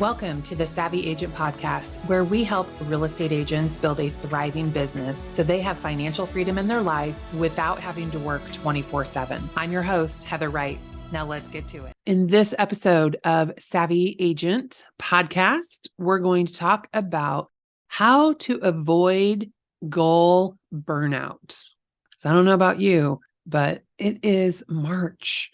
Welcome to the Savvy Agent Podcast, where we help real estate agents build a thriving business so they have financial freedom in their life without having to work 24/7. I'm your host, Heather Wright. Now let's get to it. In this episode of Savvy Agent Podcast, we're going to talk about how to avoid goal burnout. So I don't know about you, but it is March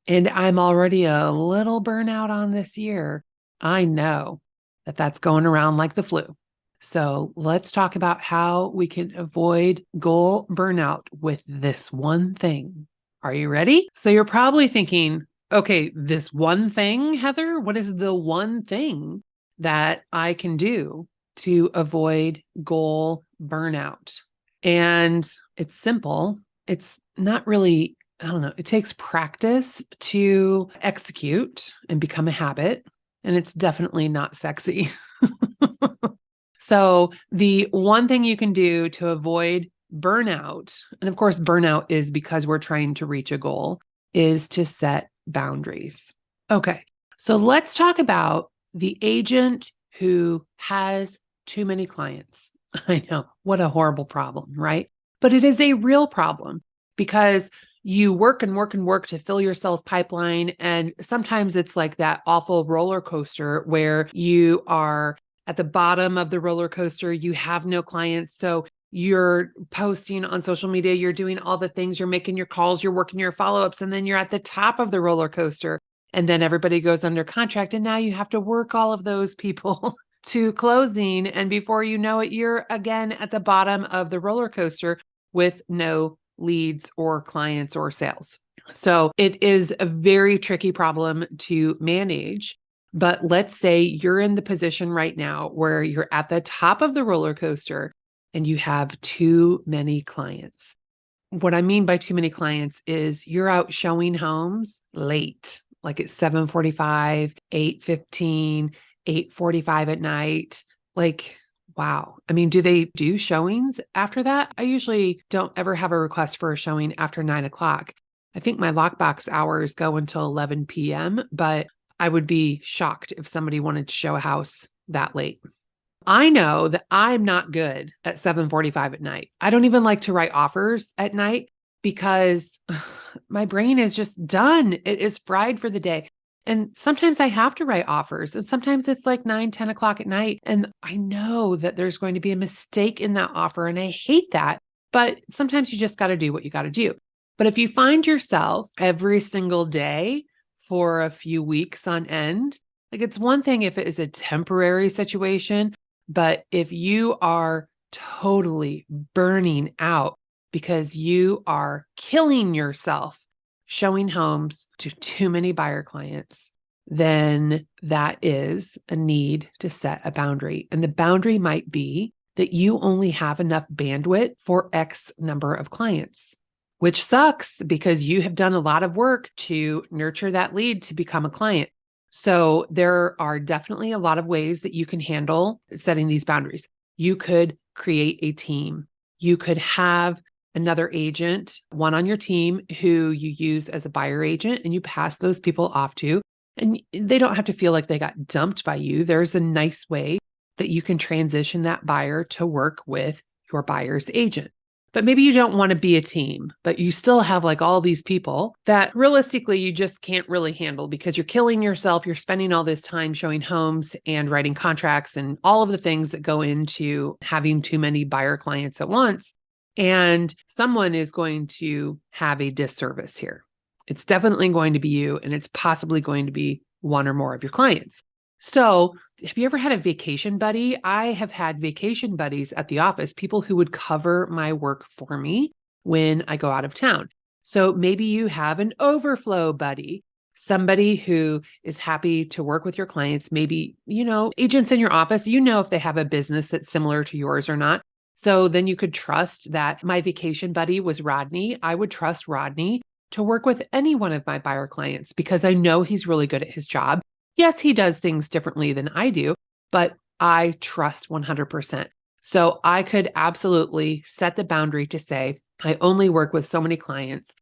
and I'm already a little burnout on this year. I know that that's going around like the flu. So let's talk about how we can avoid goal burnout with this one thing. Are you ready? So you're probably thinking, okay, this one thing, Heather, what is the one thing that I can do to avoid goal burnout? And it's simple. It's not really, I don't know, it takes practice to execute and become a habit. And it's definitely not sexy. So the one thing you can do to avoid burnout, and of course, burnout is because we're trying to reach a goal, is to set boundaries. Okay, so let's talk about the agent who has too many clients. I know, what a horrible problem, right? But it is a real problem because you work and work and work to fill your sales pipeline. And sometimes it's like that awful roller coaster where you are at the bottom of the roller coaster. You have no clients. So you're posting on social media, you're doing all the things, you're making your calls, you're working your follow-ups, and then you're at the top of the roller coaster. And then everybody goes under contract. And now you have to work all of those people to closing. And before you know it, you're again at the bottom of the roller coaster with no leads or clients or sales. So it is a very tricky problem to manage. But let's say you're in the position right now where you're at the top of the roller coaster and you have too many clients. What I mean by too many clients is you're out showing homes late, like at 7:45, 8:15, 8:45 at night. Like, wow. I mean, do they do showings after that? I usually don't ever have a request for a showing after 9:00. I think my lockbox hours go until 11 p.m., but I would be shocked if somebody wanted to show a house that late. I know that I'm not good at 7:45 at night. I don't even like to write offers at night because my brain is just done. It is fried for the day. And sometimes I have to write offers and sometimes it's like 9, 10 o'clock at night. And I know that there's going to be a mistake in that offer. And I hate that. But sometimes you just got to do what you got to do. But if you find yourself every single day for a few weeks on end, like it's one thing if it is a temporary situation, but if you are totally burning out because you are killing yourself showing homes to too many buyer clients, then that is a need to set a boundary. And the boundary might be that you only have enough bandwidth for X number of clients, which sucks because you have done a lot of work to nurture that lead to become a client. So there are definitely a lot of ways that you can handle setting these boundaries. You could create a team. You could have another agent, one on your team who you use as a buyer agent and you pass those people off to, and they don't have to feel like they got dumped by you. There's a nice way that you can transition that buyer to work with your buyer's agent. But maybe you don't want to be a team, but you still have like all these people that realistically you just can't really handle because you're killing yourself. You're spending all this time showing homes and writing contracts and all of the things that go into having too many buyer clients at once. And someone is going to have a disservice here. It's definitely going to be you, and it's possibly going to be one or more of your clients. So have you ever had a vacation buddy? I have had vacation buddies at the office, people who would cover my work for me when I go out of town. So maybe you have an overflow buddy, somebody who is happy to work with your clients. Maybe, agents in your office, if they have a business that's similar to yours or not. So then you could trust that my vacation buddy was Rodney. I would trust Rodney to work with any one of my buyer clients because I know he's really good at his job. Yes, he does things differently than I do, but I trust 100%. So I could absolutely set the boundary to say, I only work with so many clients.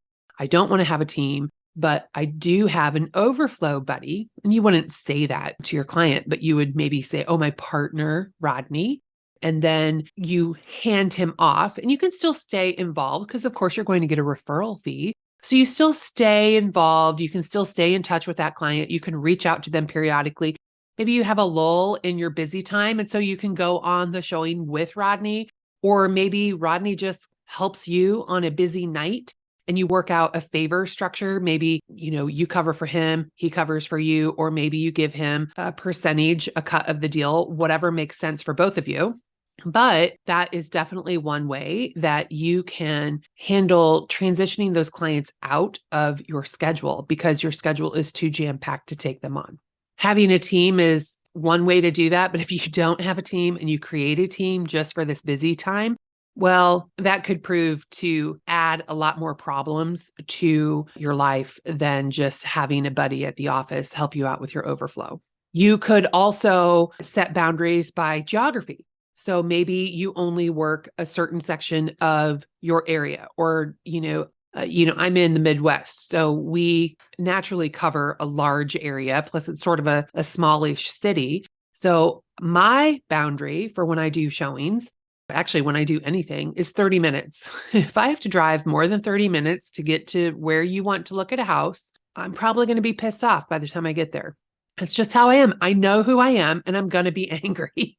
I don't want to have a team. but I do have an overflow buddy. And you wouldn't say that to your client, but you would maybe say, oh, my partner, Rodney. And then you hand him off, and you can still stay involved because, of course, you're going to get a referral fee. So you still stay involved. You can still stay in touch with that client. You can reach out to them periodically. Maybe you have a lull in your busy time, and so you can go on the showing with Rodney, or maybe Rodney just helps you on a busy night and you work out a favor structure. Maybe, you cover for him, he covers for you, or maybe you give him a percentage, a cut of the deal, whatever makes sense for both of you. But that is definitely one way that you can handle transitioning those clients out of your schedule because your schedule is too jam-packed to take them on. Having a team is one way to do that. But if you don't have a team and you create a team just for this busy time, well, that could prove to add a lot more problems to your life than just having a buddy at the office help you out with your overflow. You could also set boundaries by geography. So maybe you only work a certain section of your area, or, I'm in the Midwest, so we naturally cover a large area. Plus, it's sort of a smallish city. So my boundary for when I do showings, actually, when I do anything, is 30 minutes. If I have to drive more than 30 minutes to get to where you want to look at a house, I'm probably going to be pissed off by the time I get there. That's just how I am. I know who I am, and I'm going to be angry.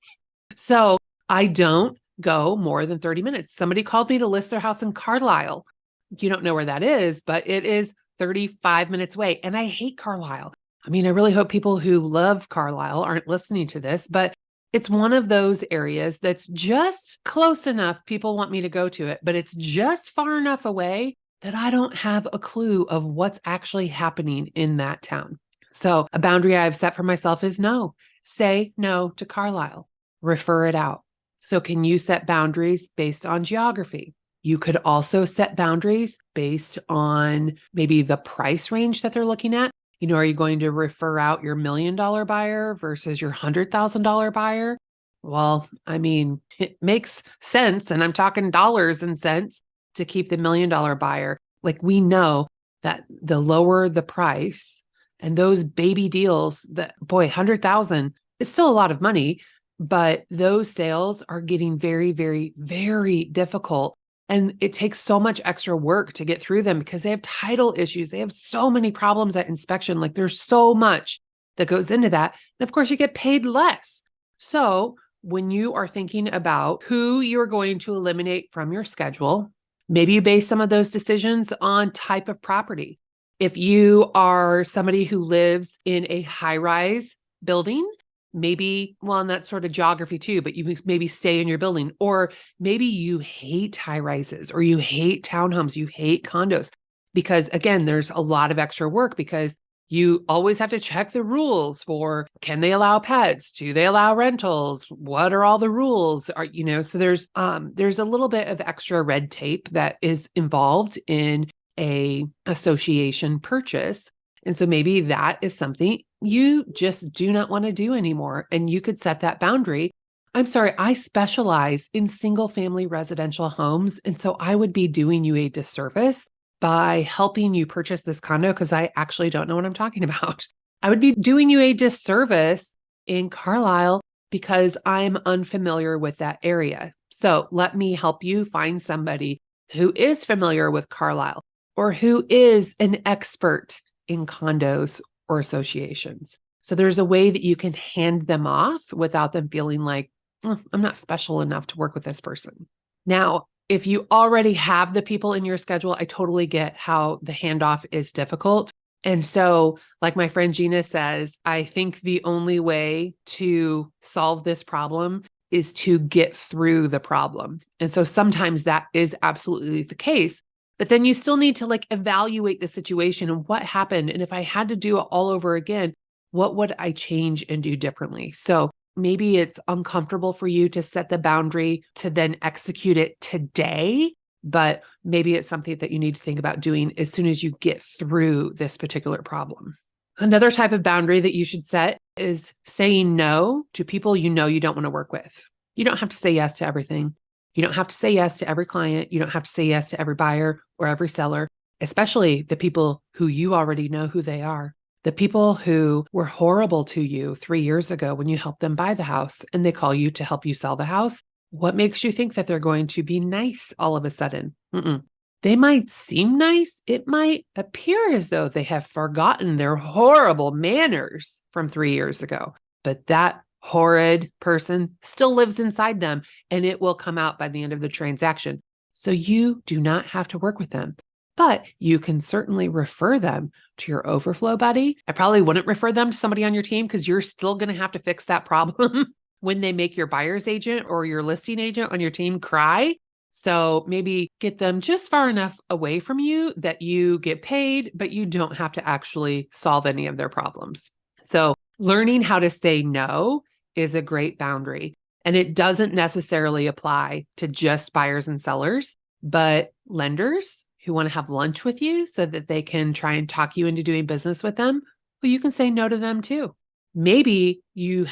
So I don't go more than 30 minutes. Somebody called me to list their house in Carlisle. You don't know where that is, but it is 35 minutes away. And I hate Carlisle. I mean, I really hope people who love Carlisle aren't listening to this, but it's one of those areas that's just close enough. People want me to go to it, but it's just far enough away that I don't have a clue of what's actually happening in that town. So a boundary I've set for myself is no. Say no to Carlisle. Refer it out. So can you set boundaries based on geography? You could also set boundaries based on maybe the price range that they're looking at. Are you going to refer out your $1 million buyer versus your $100,000 buyer? Well, I mean, it makes sense. And I'm talking dollars and cents to keep the $1 million buyer. Like, we know that the lower the price and those baby deals, that, boy, 100,000 is still a lot of money. But those sales are getting very, very, very difficult. And it takes so much extra work to get through them because they have title issues. They have so many problems at inspection. Like, there's so much that goes into that. And of course, you get paid less. So when you are thinking about who you're going to eliminate from your schedule, maybe you base some of those decisions on type of property. If you are somebody who lives in a high-rise building, maybe, well, and that's sort of geography too, but you maybe stay in your building, or maybe you hate high rises, or you hate townhomes, you hate condos, because again, there's a lot of extra work because you always have to check the rules for, can they allow pets? Do they allow rentals? What are all the rules? So there's a little bit of extra red tape that is involved in a association purchase. And so maybe that is something you just do not want to do anymore. And you could set that boundary. I'm sorry, I specialize in single family residential homes. And so I would be doing you a disservice by helping you purchase this condo because I actually don't know what I'm talking about. I would be doing you a disservice in Carlisle because I'm unfamiliar with that area. So let me help you find somebody who is familiar with Carlisle or who is an expert in condos or associations. So there's a way that you can hand them off without them feeling like, I'm not special enough to work with this person. Now, if you already have the people in your schedule, I totally get how the handoff is difficult. And so, like my friend Gina says, I think the only way to solve this problem is to get through the problem. And so sometimes that is absolutely the case. But then you still need to evaluate the situation and what happened. And if I had to do it all over again, what would I change and do differently? So maybe it's uncomfortable for you to set the boundary to then execute it today, but maybe it's something that you need to think about doing as soon as you get through this particular problem. Another type of boundary that you should set is saying no to people you know you don't want to work with. You don't have to say yes to everything. You don't have to say yes to every client. You don't have to say yes to every buyer or every seller. especially the people who you already know who they are. The people who were horrible to you 3 years ago when you helped them buy the house and they call you to help you sell the house. What makes you think that they're going to be nice all of a sudden? They might seem nice. It might appear as though they have forgotten their horrible manners from 3 years ago, but that horrid person still lives inside them and it will come out by the end of the transaction. So you do not have to work with them, but you can certainly refer them to your overflow buddy. I probably wouldn't refer them to somebody on your team because you're still going to have to fix that problem when they make your buyer's agent or your listing agent on your team cry. So maybe get them just far enough away from you that you get paid, but you don't have to actually solve any of their problems. So learning how to say no is a great boundary. And it doesn't necessarily apply to just buyers and sellers, but lenders who want to have lunch with you so that they can try and talk you into doing business with them, well, you can say no to them too. Maybe you're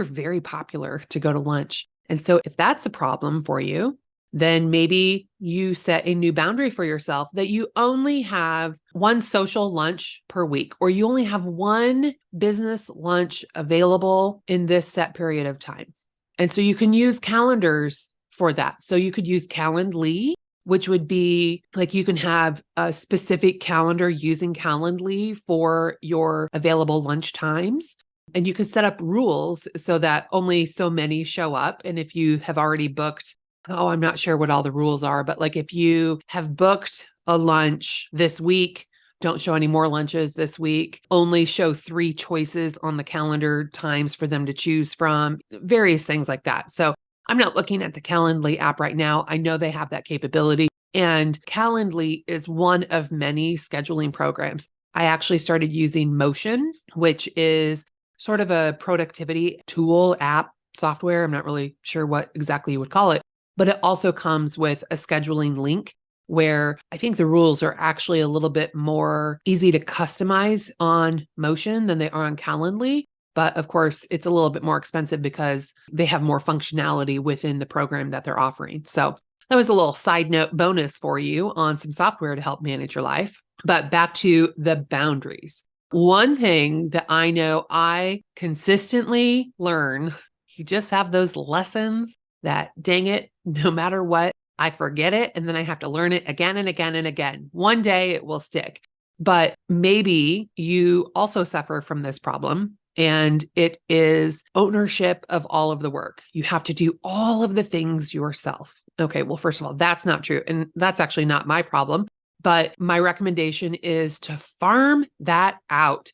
very popular to go to lunch. And so if that's a problem for you, then maybe you set a new boundary for yourself that you only have one social lunch per week, or you only have one business lunch available in this set period of time. And so you can use calendars for that. So you could use Calendly, which would be like you can have a specific calendar using Calendly for your available lunch times. And you can set up rules so that only so many show up. And if you have already booked, I'm not sure what all the rules are, but like if you have booked a lunch this week, don't show any more lunches this week, only show 3 choices on the calendar times for them to choose from, various things like that. So I'm not looking at the Calendly app right now. I know they have that capability. And Calendly is one of many scheduling programs. I actually started using Motion, which is sort of a productivity tool, app, software. I'm not really sure what exactly you would call it, but it also comes with a scheduling link where I think the rules are actually a little bit more easy to customize on Motion than they are on Calendly. But of course, it's a little bit more expensive because they have more functionality within the program that they're offering. So that was a little side note bonus for you on some software to help manage your life. But back to the boundaries. One thing that I know I consistently learn, you just have those lessons that, dang it, no matter what, I forget it. And then I have to learn it again and again and again. One day it will stick. But maybe you also suffer from this problem. And it is ownership of all of the work. You have to do all of the things yourself. Okay, well, first of all, that's not true. And that's actually not my problem. But my recommendation is to farm that out.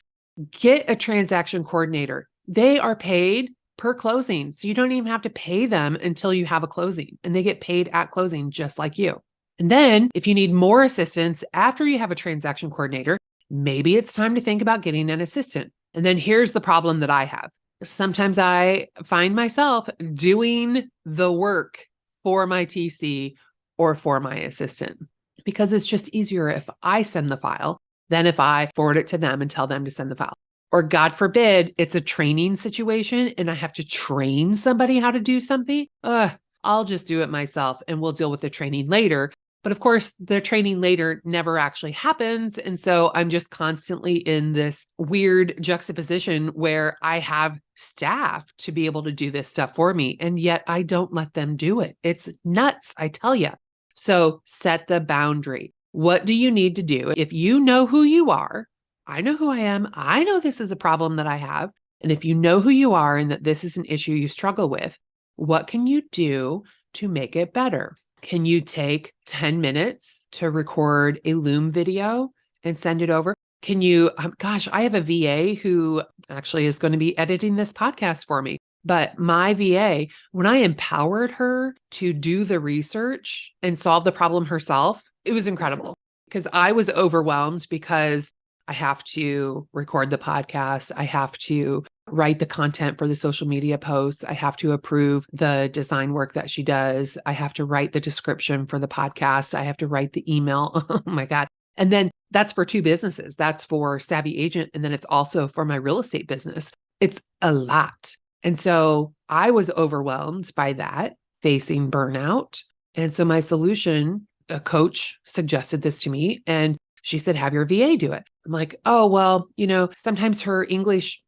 Get a transaction coordinator. They are paid per closing. So you don't even have to pay them until you have a closing. And they get paid at closing just like you. And then if you need more assistance after you have a transaction coordinator, maybe it's time to think about getting an assistant. And then here's the problem that I have. Sometimes I find myself doing the work for my TC or for my assistant because it's just easier if I send the file than if I forward it to them and tell them to send the file. Or God forbid, it's a training situation and I have to train somebody how to do something. I'll just do it myself and we'll deal with the training later. But of course, the training later never actually happens. And so I'm just constantly in this weird juxtaposition where I have staff to be able to do this stuff for me. And yet I don't let them do it. It's nuts, I tell you. So set the boundary. What do you need to do? If you know who you are, I know who I am. I know this is a problem that I have. And if you know who you are and that this is an issue you struggle with, what can you do to make it better? Can you take 10 minutes to record a Loom video and send it over? Can you, I have a VA who actually is going to be editing this podcast for me. But my VA, when I empowered her to do the research and solve the problem herself, it was incredible because I was overwhelmed because I have to record the podcast. I have to write the content for the social media posts. I have to approve the design work that she does. I have to write the description for the podcast. I have to write the email. Oh my God. And then that's for 2 businesses. That's for Savvy Agent. And then it's also for my real estate business. It's a lot. And so I was overwhelmed by that, facing burnout. And so my solution a coach suggested this to me and she said, have your VA do it. I'm like, oh, well, sometimes her English,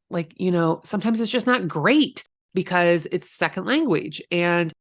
sometimes it's just not great because it's second language. And,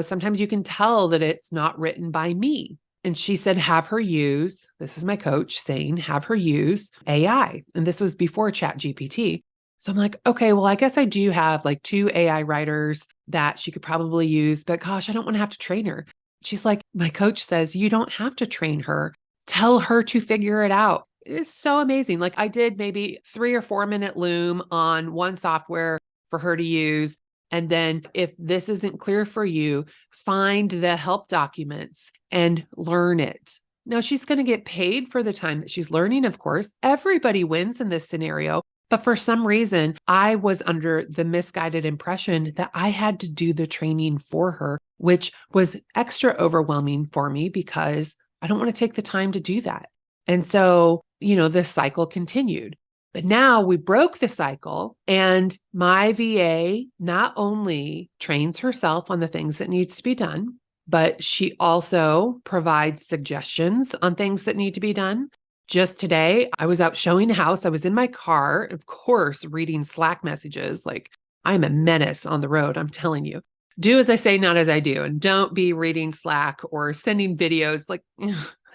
sometimes you can tell that it's not written by me. And she said, have her use, this is my coach saying, have her use AI. And this was before ChatGPT. So I'm like, okay, well, I guess I do have like 2 AI writers that she could probably use, but gosh, I don't want to have to train her. She's like, my coach says, you don't have to train her. Tell her to figure it out. It is so amazing. Like I did maybe 3 or 4 minute loom on one software for her to use. And then if this isn't clear for you, find the help documents and learn it. Now she's going to get paid for the time that she's learning, of course. Everybody wins in this scenario. But for some reason, I was under the misguided impression that I had to do the training for her, which was extra overwhelming for me because I don't want to take the time to do that. And so, this cycle continued. But now we broke the cycle and my VA not only trains herself on the things that needs to be done, but she also provides suggestions on things that need to be done. Just today, I was out showing a house. I was in my car, of course, reading Slack messages. Like I'm a menace on the road, I'm telling you. Do as I say, not as I do. And don't be reading Slack or sending videos. Like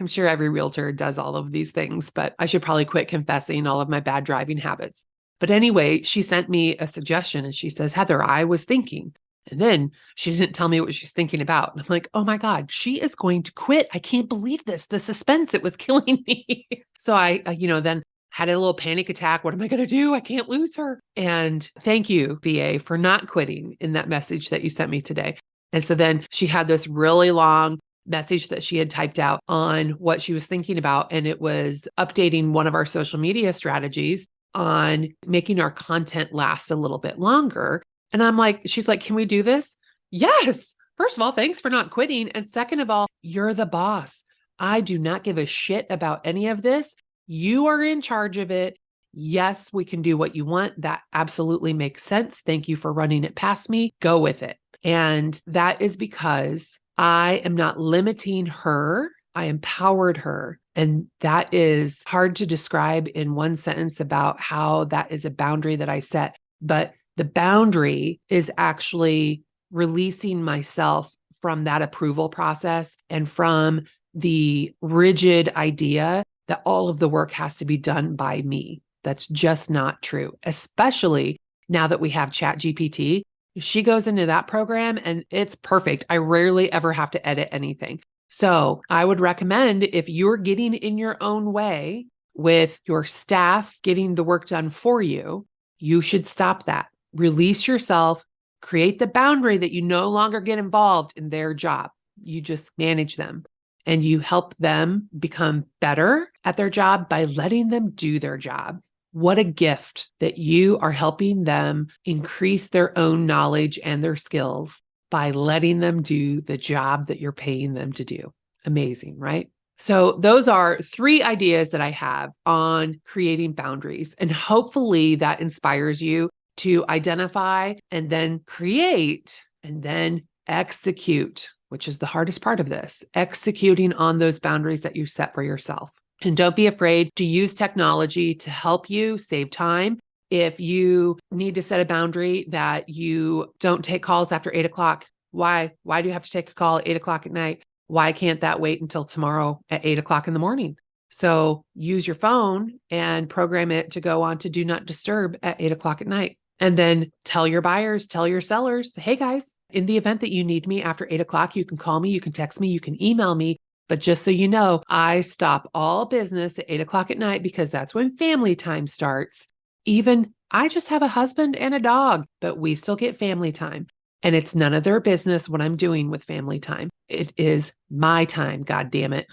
I'm sure every realtor does all of these things, but I should probably quit confessing all of my bad driving habits. But anyway, she sent me a suggestion and she says, Heather, I was thinking. And then she didn't tell me what she's thinking about. And I'm like, oh my God, she is going to quit. I can't believe this. The suspense, it was killing me. So I then had a little panic attack. What am I going to do? I can't lose her. And thank you, VA, for not quitting in that message that you sent me today. And so then she had this really long message that she had typed out on what she was thinking about. And it was updating one of our social media strategies on making our content last a little bit longer. And I'm like, she's like, can we do this? Yes. First of all, thanks for not quitting. And second of all, you're the boss. I do not give a shit about any of this. You are in charge of it. Yes, we can do what you want. That absolutely makes sense. Thank you for running it past me. Go with it. And that is because I am not limiting her. I empowered her. And that is hard to describe in one sentence about how that is a boundary that I set. But the boundary is actually releasing myself from that approval process and from the rigid idea that all of the work has to be done by me. That's just not true, especially now that we have ChatGPT. She goes into that program and it's perfect. I rarely ever have to edit anything. So I would recommend if you're getting in your own way with your staff getting the work done for you, you should stop that. Release yourself, create the boundary that you no longer get involved in their job. You just manage them and you help them become better at their job by letting them do their job. What a gift that you are helping them increase their own knowledge and their skills by letting them do the job that you're paying them to do. Amazing, right? So those are 3 ideas that I have on creating boundaries. And hopefully that inspires you to identify and then create and then execute, which is the hardest part of this, executing on those boundaries that you set for yourself. And don't be afraid to use technology to help you save time. If you need to set a boundary that you don't take calls after 8 o'clock, why do you have to take a call at 8 o'clock at night? Why can't that wait until tomorrow at 8 o'clock in the morning? So use your phone and program it to go on to do not disturb at 8 o'clock at night. And then tell your buyers, tell your sellers, hey guys, in the event that you need me after 8 o'clock, you can call me, you can text me, you can email me. But just so you know, I stop all business at 8 o'clock at night because that's when family time starts. Even I just have a husband and a dog, but we still get family time. And it's none of their business what I'm doing with family time. It is my time, God damn it.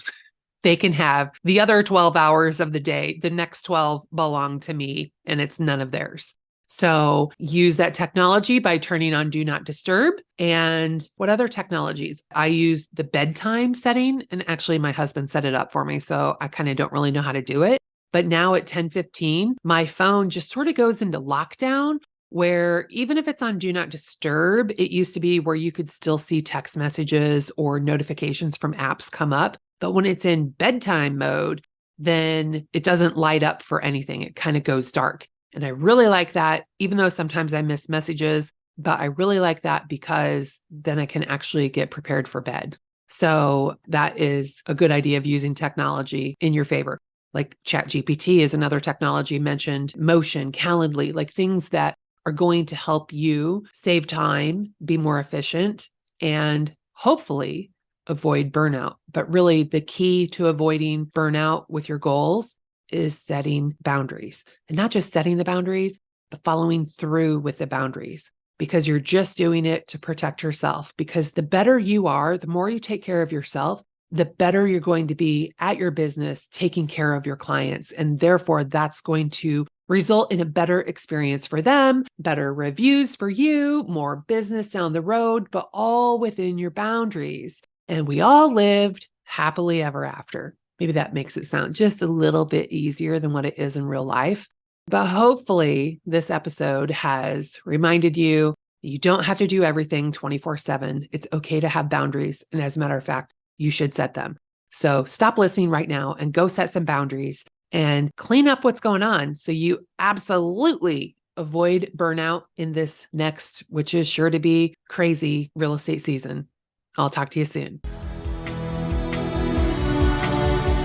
They can have the other 12 hours of the day. The next 12 belong to me and it's none of theirs. So use that technology by turning on Do Not Disturb. And what other technologies? I use the bedtime setting, and actually my husband set it up for me. So I kind of don't really know how to do it. But now at 10:15, my phone just sort of goes into lockdown where even if it's on Do Not Disturb, it used to be where you could still see text messages or notifications from apps come up. But when it's in bedtime mode, then it doesn't light up for anything. It kind of goes dark. And I really like that, even though sometimes I miss messages, but I really like that because then I can actually get prepared for bed. So that is a good idea of using technology in your favor. Like ChatGPT is another technology mentioned, Motion, Calendly, like things that are going to help you save time, be more efficient, and hopefully avoid burnout. But really, the key to avoiding burnout with your goals is setting boundaries, and not just setting the boundaries, but following through with the boundaries, because you're just doing it to protect yourself. Because the better you are, the more you take care of yourself, the better you're going to be at your business, taking care of your clients. And therefore, that's going to result in a better experience for them, better reviews for you, more business down the road, but all within your boundaries. And we all lived happily ever after. Maybe that makes it sound just a little bit easier than what it is in real life. But hopefully, this episode has reminded you that you don't have to do everything 24/7. It's okay to have boundaries. And as a matter of fact, you should set them. So stop listening right now and go set some boundaries and clean up what's going on so you absolutely avoid burnout in this next, which is sure to be crazy real estate season. I'll talk to you soon.